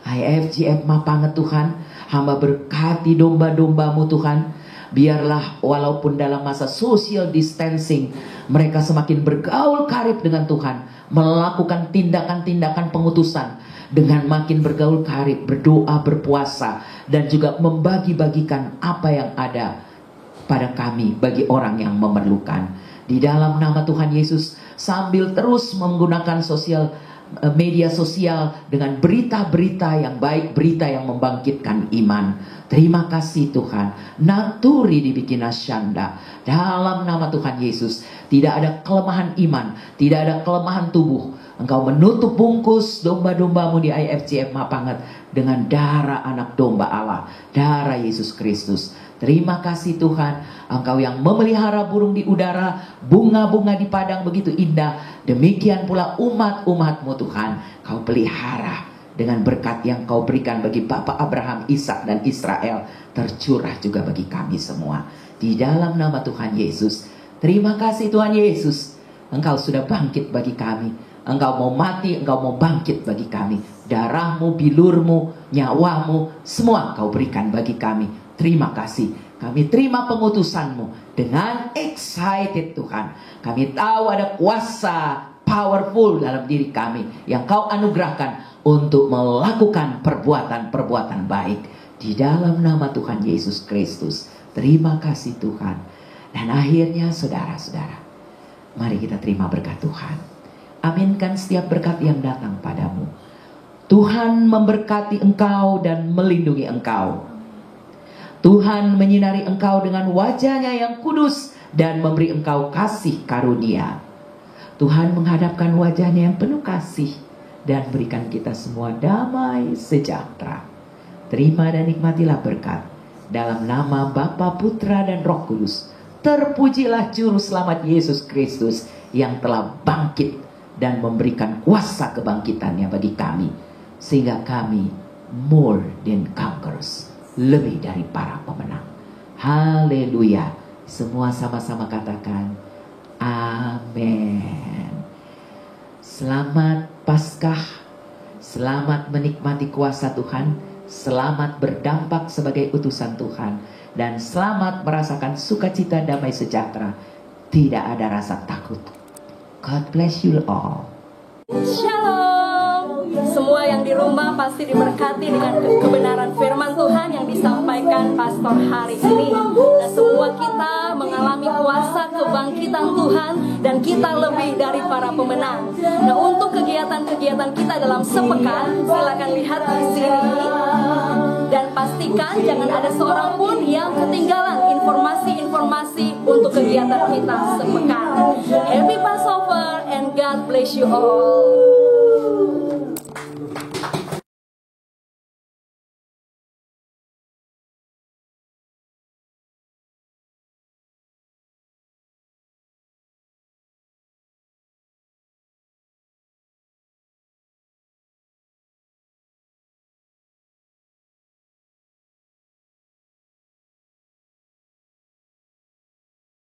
S1: IFGF Mapanget Tuhan, hamba berkati domba-domba-Mu Tuhan. Biarlah walaupun dalam masa social distancing, mereka semakin bergaul karib dengan Tuhan, melakukan tindakan-tindakan pengutusan dengan makin bergaul karib, berdoa, berpuasa, dan juga membagi-bagikan apa yang ada pada kami bagi orang yang memerlukan. Di dalam nama Tuhan Yesus, sambil terus menggunakan media sosial dengan berita-berita yang baik, berita yang membangkitkan iman. Terima kasih Tuhan. Naturi dibikin asyanda. Dalam nama Tuhan Yesus, tidak ada kelemahan iman, tidak ada kelemahan tubuh. Engkau menutup bungkus domba-dombamu di IFGF Mapanget dengan darah anak domba Allah, darah Yesus Kristus. Terima kasih Tuhan, Engkau yang memelihara burung di udara, bunga-bunga di padang begitu indah. Demikian pula umat-umat-Mu Tuhan, Kau pelihara dengan berkat yang Kau berikan bagi Bapak Abraham, Ishak dan Israel, tercurah juga bagi kami semua. Di dalam nama Tuhan Yesus, terima kasih Tuhan Yesus, Engkau sudah bangkit bagi kami. Engkau mau mati, Engkau mau bangkit bagi kami. Darahmu, bilurmu, nyawamu, semua Engkau berikan bagi kami. Terima kasih. Kami terima pengutusan-Mu dengan excited Tuhan. Kami tahu ada kuasa powerful dalam diri kami yang Kau anugerahkan untuk melakukan perbuatan-perbuatan baik. Di dalam nama Tuhan Yesus Kristus. Terima kasih Tuhan. Dan akhirnya saudara-saudara, mari kita terima berkat Tuhan. Aminkan setiap berkat yang datang padamu. Tuhan memberkati engkau dan melindungi engkau. Tuhan menyinari engkau dengan wajah-Nya yang kudus dan memberi engkau kasih karunia. Tuhan menghadapkan wajah-Nya yang penuh kasih dan berikan kita semua damai sejahtera. Terima dan nikmatilah berkat. Dalam nama Bapa, Putra dan Roh Kudus. Terpujilah Juru Selamat Yesus Kristus yang telah bangkit dan memberikan kuasa kebangkitannya bagi kami, sehingga kami more than conquerors, lebih dari para pemenang. Haleluya. Semua sama-sama katakan amin. Selamat Paskah, selamat menikmati kuasa Tuhan, selamat berdampak sebagai utusan Tuhan, dan selamat merasakan sukacita damai sejahtera. Tidak ada rasa takut. God bless you all.
S2: Shalom. Semua yang di rumah pasti diberkati dengan kebenaran firman Tuhan yang disampaikan pastor hari ini. Dan semua kita mengalami kuasa kebangkitan Tuhan dan kita lebih dari para pemenang. Nah, untuk kegiatan-kegiatan kita dalam sepekan, silakan lihat di sini. Dan pastikan jangan ada seorang pun yang ketinggalan informasi-informasi untuk kegiatan kita sepekan. Happy Passover and God bless you all.